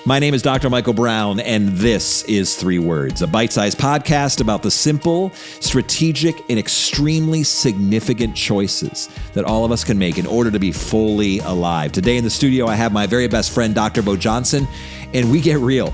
My name is Dr. Michael Brown, and this is 3 Words, a bite-sized podcast about the simple, strategic, and extremely significant choices that all of us can make in order to be fully alive. Today in the studio, I have my very best friend, Dr. Beau Johnson, and we get real.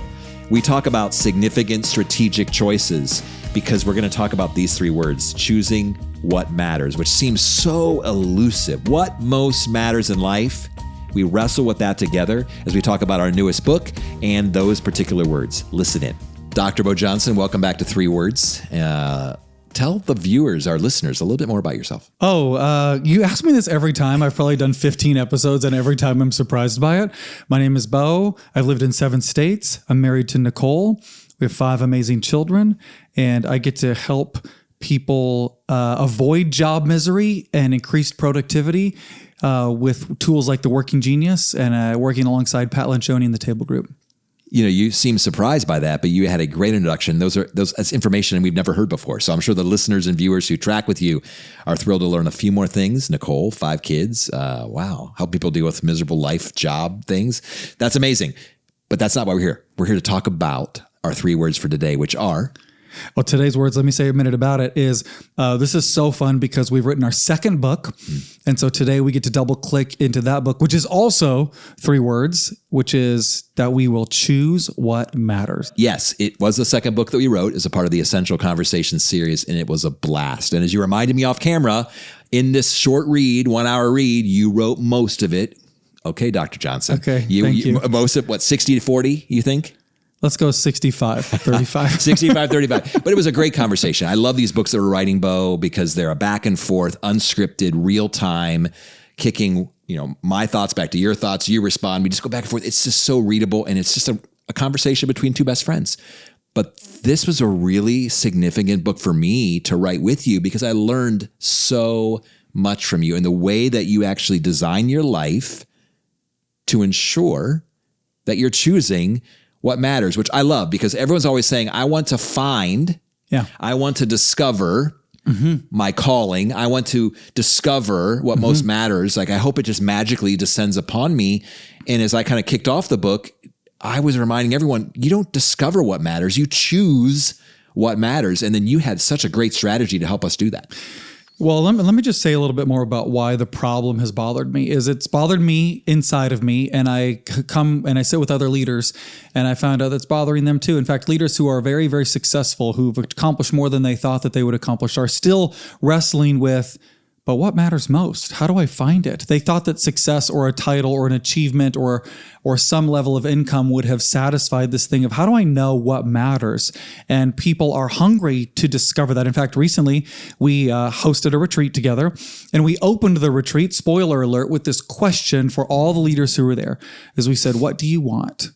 We talk about significant strategic choices because we're going to talk about these 3 words, choosing what matters, which seems so elusive. What most matters in life? We wrestle with that together as we talk about our newest book and those particular words. Listen in. Dr. Beau Johnson, welcome back to 3 Words. Tell the viewers, our listeners, a little bit more about yourself. You ask me this every time. I've probably done 15 episodes, and every time I'm surprised by it. My name is Beau. I've lived in 7 states. I'm married to Nicole. We have 5 amazing children, and I get to help people avoid job misery and increased productivity with tools like the Working Genius and working alongside Pat Lencioni in the Table Group. You know, you seem surprised by that, but you had a great introduction. That's information we've never heard before. So I'm sure the listeners and viewers who track with you are thrilled to learn a few more things. Nicole, 5 kids. Wow. How people deal with miserable life, job things. That's amazing. But that's not why we're here. We're here to talk about our 3 words for today, which are... Well, today's words, let me say a minute about it, is this is so fun because we've written our 2nd book. And so today we get to double click into that book, which is also 3 words, which is that we will choose what matters. Yes, it was the 2nd book that we wrote as a part of the Essential Conversations series, and it was a blast. And as you reminded me off camera, in this short read, 1-hour read, you wrote most of it. Okay, Dr. Johnson. Okay, thank you. Most of what, 60 to 40, you think? Let's go 65, 35. 65, 35. But it was a great conversation. I love these books that we're writing, Beau, because they're a back and forth, unscripted, real time, kicking, my thoughts back to your thoughts. You respond. We just go back and forth. It's just so readable. And it's just a conversation between 2 best friends. But this was a really significant book for me to write with you because I learned so much from you and the way that you actually design your life to ensure that you're choosing what matters, which I love because everyone's always saying, I want to find, I want to discover my calling. I want to discover what most matters. Like, I hope it just magically descends upon me. And as I kind of kicked off the book, I was reminding everyone, you don't discover what matters. You choose what matters. And then you had such a great strategy to help us do that. Well, let me just say a little bit more about why the problem has bothered me. It's bothered me inside of me, and I come and I sit with other leaders, and I found out that's bothering them too. In fact, leaders who are very, very successful, who've accomplished more than they thought that they would accomplish, are still wrestling with, but what matters most? How do I find it? They thought that success or a title or an achievement or some level of income would have satisfied this thing of how do I know what matters? And people are hungry to discover that. In fact, recently we hosted a retreat together and we opened the retreat, spoiler alert, with this question for all the leaders who were there. As we said, what do you want?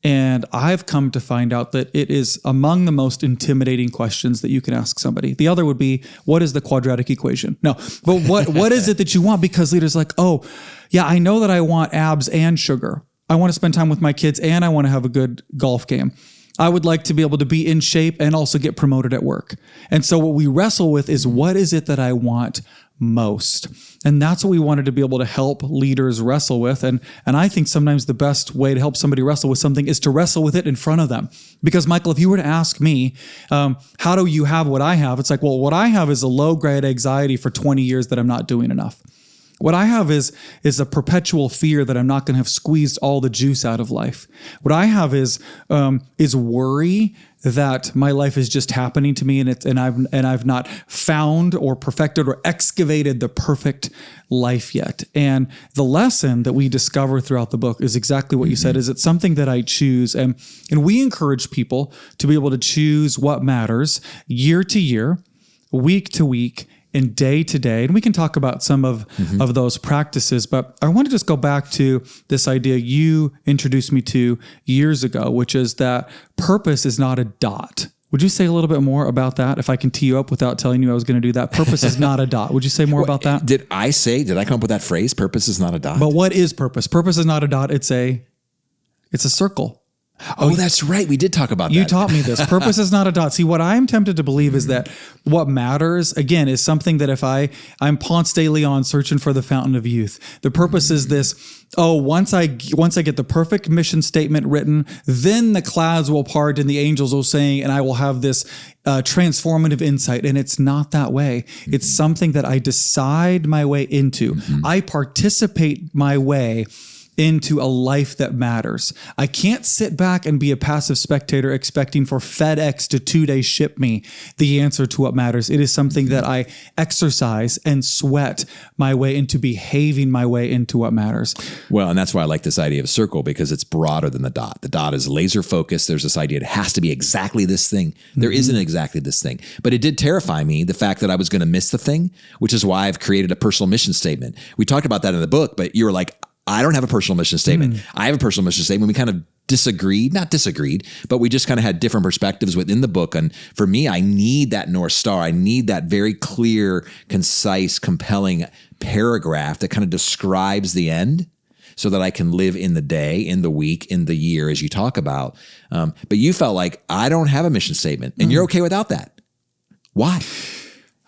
And I've come to find out that it is among the most intimidating questions that you can ask somebody. The other would be, what is the quadratic equation? No, but what is it that you want? Because leaders are like, oh, yeah, I know that I want abs and sugar. I want to spend time with my kids and I want to have a good golf game. I would like to be able to be in shape and also get promoted at work. And so what we wrestle with is, what is it that I want most? And that's what we wanted to be able to help leaders wrestle with. And I think sometimes the best way to help somebody wrestle with something is to wrestle with it in front of them. Because Michael, if you were to ask me, how do you have what I have? It's like, well, what I have is a low-grade anxiety for 20 years that I'm not doing enough. What I have is a perpetual fear that I'm not going to have squeezed all the juice out of life. What I have is worry that my life is just happening to me and I've not found or perfected or excavated the perfect life yet. And the lesson that we discover throughout the book is exactly what you said, is it's something that I choose. And we encourage people to be able to choose what matters year to year, week to week, and day to day. And we can talk about some of those practices, but I want to just go back to this idea you introduced me to years ago, which is that purpose is not a dot. Would you say a little bit more about that? If I can tee you up without telling you I was going to do that. Purpose is not a dot. Would you say more about that? Did I come up with that phrase? Purpose is not a dot. But what is purpose? Purpose is not a dot. It's a circle. Oh, that's right. We did talk about that. You taught me this. Purpose is not a dot. See, what I'm tempted to believe is that what matters, again, is something that if I'm Ponce de Leon searching for the fountain of youth. The purpose is this, once I get the perfect mission statement written, then the clouds will part and the angels will sing and I will have this transformative insight. And it's not that way. It's something that I decide my way into. I participate my way into a life that matters. I can't sit back and be a passive spectator expecting for FedEx to 2 days ship me the answer to what matters. It is something that I exercise and sweat my way into, behaving my way into what matters. Well, and that's why I like this idea of circle, because it's broader than the dot. The dot is laser focused. There's this idea it has to be exactly this thing. There isn't exactly this thing. But it did terrify me, the fact that I was going to miss the thing, which is why I've created a personal mission statement. We talked about that in the book, but you were like, I don't have a personal mission statement. I have a personal mission statement. We kind of not disagreed, but we just kind of had different perspectives within the book. And for me, I need that North Star. I need that very clear, concise, compelling paragraph that kind of describes the end so that I can live in the day, in the week, in the year, as you talk about. But you felt like I don't have a mission statement and you're okay without that. Why?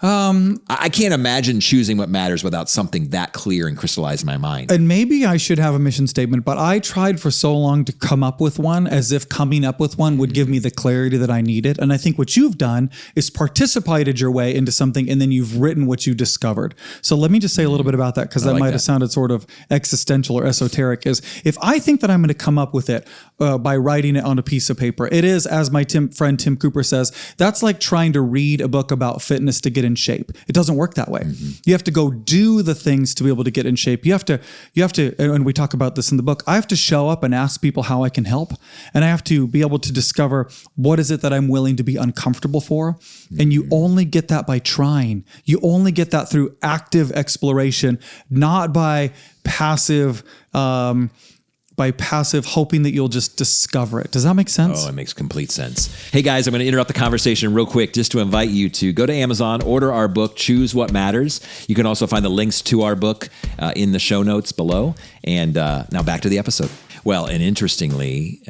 I can't imagine choosing what matters without something that clear and crystallized in my mind. And maybe I should have a mission statement, but I tried for so long to come up with one as if coming up with one would give me the clarity that I needed. And I think what you've done is participated your way into something and then you've written what you discovered. So let me just say a little bit about that, because that might have sounded sort of existential or esoteric. Is if I think that I'm going to come up with it by writing it on a piece of paper, it is, as my friend Tim Cooper says, that's like trying to read a book about fitness to get in shape. It doesn't work that way. You have to go do the things to be able to get in shape. You have to, and we talk about this in the book, I have to show up and ask people how I can help. And I have to be able to discover what is it that I'm willing to be uncomfortable for. And you only get that by trying. You only get that through active exploration, not by passive hoping that you'll just discover it. Does that make sense? Oh, it makes complete sense. Hey guys, I'm going to interrupt the conversation real quick just to invite you to go to Amazon, order our book, Choose What Matters. You can also find the links to our book in the show notes below. And now back to the episode. Well, and interestingly,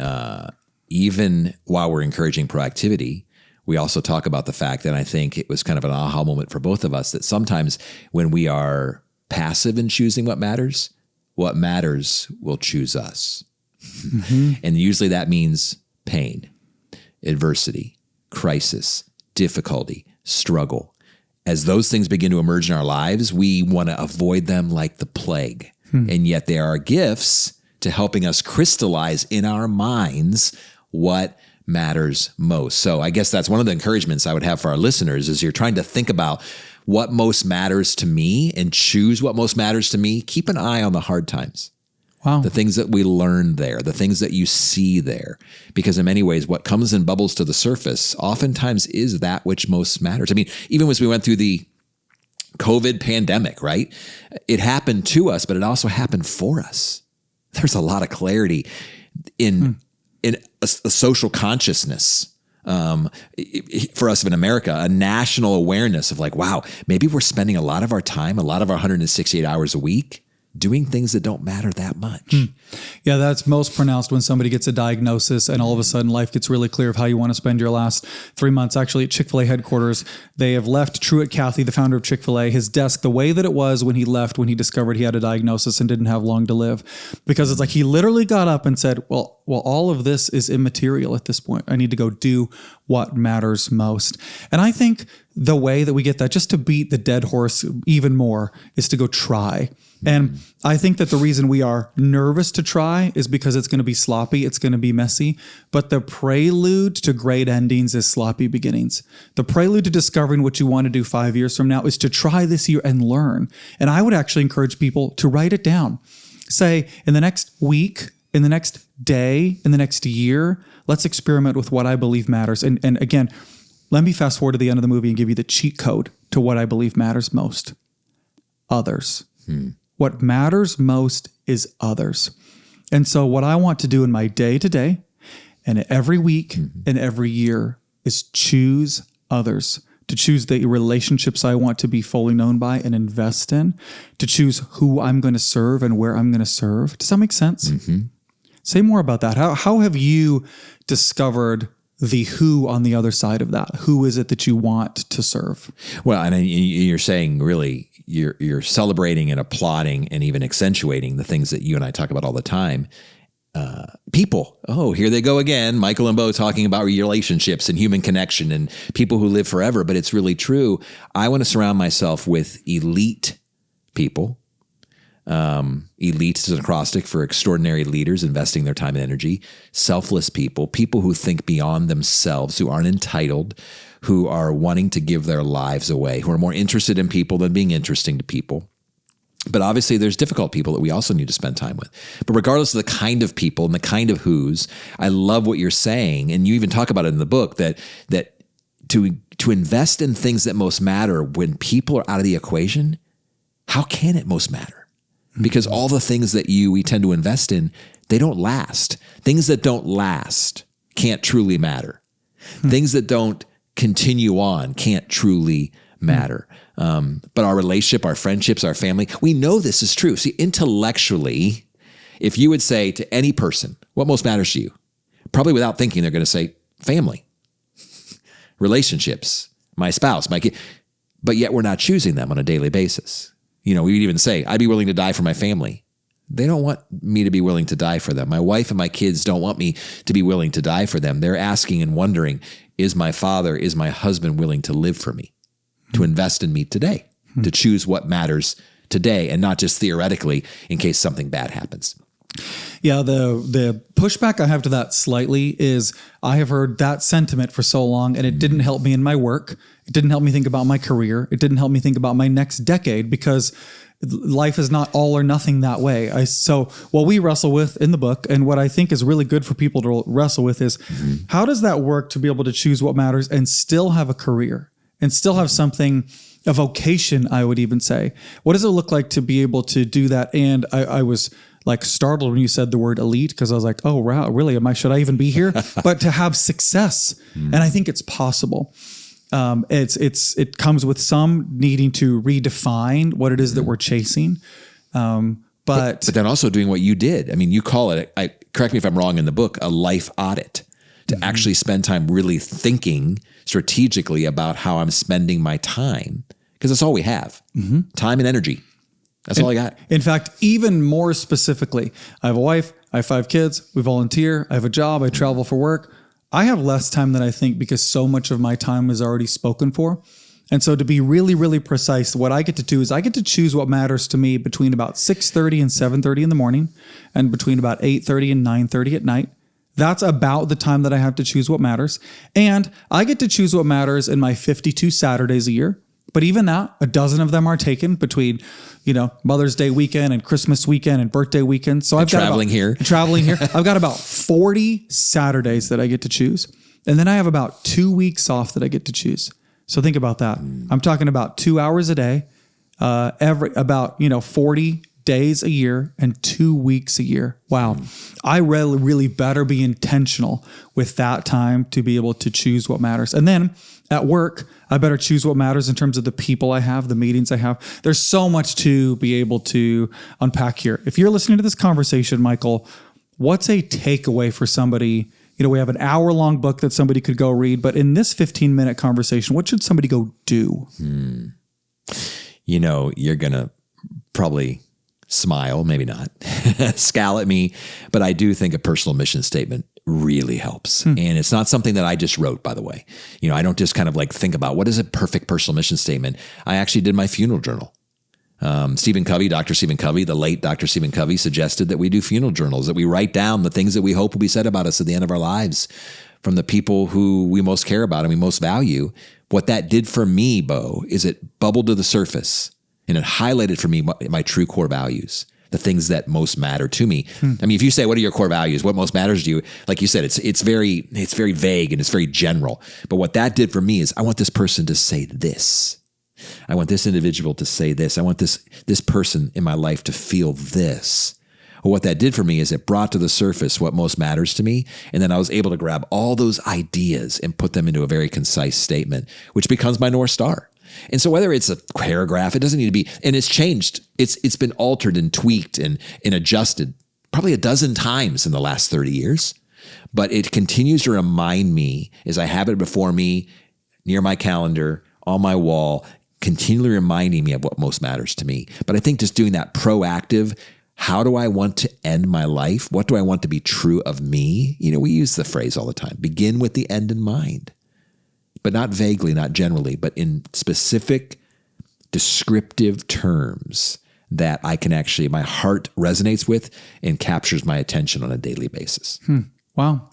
even while we're encouraging proactivity, we also talk about the fact that I think it was kind of an aha moment for both of us that sometimes when we are passive in choosing what matters will choose us. And usually that means pain, adversity, crisis, difficulty, struggle. As those things begin to emerge in our lives, we want to avoid them like the plague. And yet they are gifts to helping us crystallize in our minds what matters most. So I guess that's one of the encouragements I would have for our listeners is you're trying to think about what most matters to me and choose what most matters to me. Keep an eye on the hard times. Wow. The things that we learn there, the things that you see there. Because in many ways, what comes and bubbles to the surface oftentimes is that which most matters. I mean, even as we went through the COVID pandemic, right? It happened to us, but it also happened for us. There's a lot of clarity in a social consciousness for us in America, a national awareness of like, wow, maybe we're spending a lot of our time, a lot of our 168 hours a week doing things that don't matter that much. Yeah, that's most pronounced when somebody gets a diagnosis and all of a sudden life gets really clear of how you want to spend your last 3 months. Actually, at Chick-fil-A headquarters, they have left Truett Cathy, the founder of Chick-fil-A, his desk the way that it was when he left, when he discovered he had a diagnosis and didn't have long to live. Because it's like he literally got up and said, well, all of this is immaterial at this point. I need to go do what matters most. And I think the way that we get that, just to beat the dead horse even more, is to go try. And I think that the reason we are nervous to try is because it's going to be sloppy. It's going to be messy. But the prelude to great endings is sloppy beginnings. The prelude to discovering what you want to do 5 years from now is to try this year and learn. And I would actually encourage people to write it down. Say, in the next week, in the next day, in the next year, let's experiment with what I believe matters. And again, let me fast forward to the end of the movie and give you the cheat code to what I believe matters most. Others. What matters most is others. And so what I want to do in my day-to-day and every week and every year is choose others, to choose the relationships I want to be fully known by and invest in, to choose who I'm going to serve and where I'm going to serve. Does that make sense? Say more about that. How have you discovered the who on the other side of that? Who is it that you want to serve? Well, and you're saying really you're celebrating and applauding and even accentuating the things that you and I talk about all the time. People. Oh, here they go again. Michael and Beau talking about relationships and human connection and people who live forever. But it's really true. I want to surround myself with elite people. Elite is an acrostic for extraordinary leaders investing their time and energy. Selfless people, people who think beyond themselves, who aren't entitled, who are wanting to give their lives away, who are more interested in people than being interesting to people. But obviously there's difficult people that we also need to spend time with. But regardless of the kind of people and the kind of who's, I love what you're saying. And you even talk about it in the book that to invest in things that most matter when people are out of the equation, how can it most matter? Because all the things that we tend to invest in, they don't last. Things that don't last can't truly matter. Things that don't continue on can't truly matter. But our relationship, our friendships, our family, we know this is true. See, intellectually, if you would say to any person, what most matters to you? Probably without thinking, they're going to say family, relationships, my spouse, my kid. But yet we're not choosing them on a daily basis. You know, we would even say, I'd be willing to die for my family. They don't want me to be willing to die for them. My wife and my kids don't want me to be willing to die for them. They're asking and wondering, is my father, is my husband willing to live for me, to invest in me today, to choose what matters today and not just theoretically in case something bad happens? Yeah, the pushback I have to that slightly is I have heard that sentiment for so long, and it didn't help me in my work. It didn't help me think about my career. It didn't help me think about my next decade, because life is not all or nothing that way. So what we wrestle with in the book, and what I think is really good for people to wrestle with, is how does that work to be able to choose what matters and still have a career and still have something, a vocation, I would even say. What does it look like to be able to do that? And I was like startled when you said the word elite, because I was like, oh, wow, really? Should I even be here? But to have success, and I think it's possible. It comes with some needing to redefine what it is that we're chasing. But then also doing what you did. I mean, you call it, correct me if I'm wrong in the book, a life audit, to actually spend time really thinking strategically about how I'm spending my time, because that's all we have, time and energy. That's all I got. In fact, even more specifically, I have a wife, I have 5 kids, we volunteer, I have a job, I travel for work. I have less time than I think because so much of my time is already spoken for. And so to be really, really precise, what I get to do is I get to choose what matters to me between about 6:30 and 7:30 in the morning, and between about 8:30 and 9:30 at night. That's about the time that I have to choose what matters. And I get to choose what matters in my 52 Saturdays a year. But even that, a dozen of them are taken between, Mother's Day weekend and Christmas weekend and birthday weekend. So I've got traveling here. I've got about 40 Saturdays that I get to choose. And then I have about 2 weeks off that I get to choose. So think about that. I'm talking about 2 hours a day, about 40 days a year and 2 weeks a year. Wow. I really better be intentional with that time to be able to choose what matters. And then at work, I better choose what matters in terms of the people I have, the meetings I have. There's so much to be able to unpack here. If you're listening to this conversation, Michael, what's a takeaway for somebody? We have an hour-long book that somebody could go read, but in this 15-minute conversation, what should somebody go do? You're going to probably smile, maybe not, scowl at me, but I do think a personal mission statement really helps. And it's not something that I just wrote, by the way. I don't just kind of like think about what is a perfect personal mission statement. I actually did my funeral journal. Stephen Covey, Dr. Stephen Covey, the late Dr. Stephen Covey, suggested that we do funeral journals, that we write down the things that we hope will be said about us at the end of our lives from the people who we most care about and we most value. What that did for me, Beau, is it bubbled to the surface and it highlighted for me my true core values, the things that most matter to me. I mean, if you say, what are your core values? What most matters to you? Like you said, it's very vague and it's very general. But what that did for me is I want this person to say this. I want this individual to say this. I want this person in my life to feel this. Well, what that did for me is it brought to the surface what most matters to me. And then I was able to grab all those ideas and put them into a very concise statement, which becomes my North Star. And so whether it's a paragraph, it doesn't need to be, and it's changed. It's been altered and tweaked and adjusted probably a dozen times in the last 30 years, but it continues to remind me as I have it before me, near my calendar, on my wall, continually reminding me of what most matters to me. But I think just doing that proactive, how do I want to end my life? What do I want to be true of me? We use the phrase all the time, begin with the end in mind, but not vaguely, not generally, but in specific, descriptive terms that I can actually, my heart resonates with and captures my attention on a daily basis. Wow.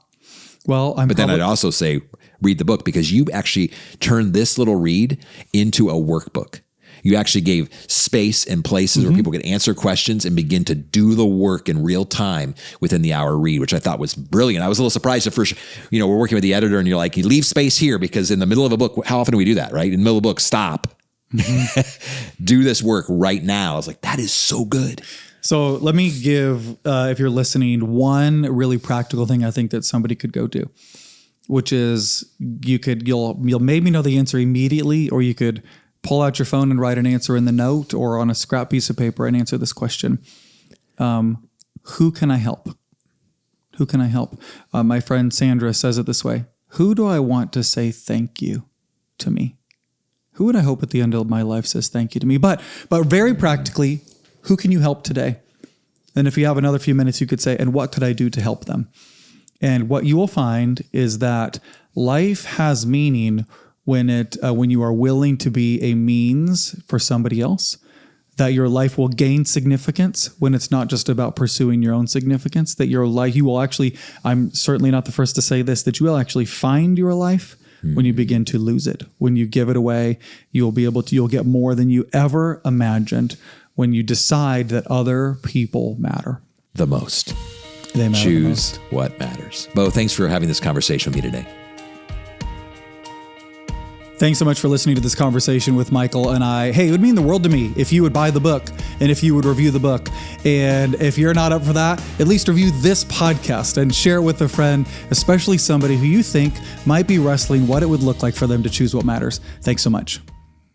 Well, But then I'd also say, read the book, because you actually turned this little read into a workbook. You actually gave space and places where people could answer questions and begin to do the work in real time within the hour read, which I thought was brilliant. I was a little surprised at first. We're working with the editor and you're like, you leave space here, because in the middle of a book, how often do we do that, right? In the middle of a book, stop. Do this work right now. I was like, that is so good. So let me give, if you're listening, one really practical thing I think that somebody could go do, which is you'll maybe know the answer immediately, or you could pull out your phone and write an answer in the note or on a scrap piece of paper and answer this question. Who can I help? Who can I help? My friend Sandra says it this way: who do I want to say thank you to me? Who would I hope at the end of my life says thank you to me? But very practically, who can you help today? And if you have another few minutes, you could say, and what could I do to help them? And what you will find is that life has meaning when you are willing to be a means for somebody else, that your life will gain significance when it's not just about pursuing your own significance, that your life, you will actually, I'm certainly not the first to say this, that you will actually find your life when you begin to lose it. When you give it away, you'll get more than you ever imagined when you decide that other people matter. The most. They matter. Choose what matters. Beau, thanks for having this conversation with me today. Thanks so much for listening to this conversation with Michael and I. Hey, it would mean the world to me if you would buy the book and if you would review the book. And if you're not up for that, at least review this podcast and share it with a friend, especially somebody who you think might be wrestling what it would look like for them to choose what matters. Thanks so much.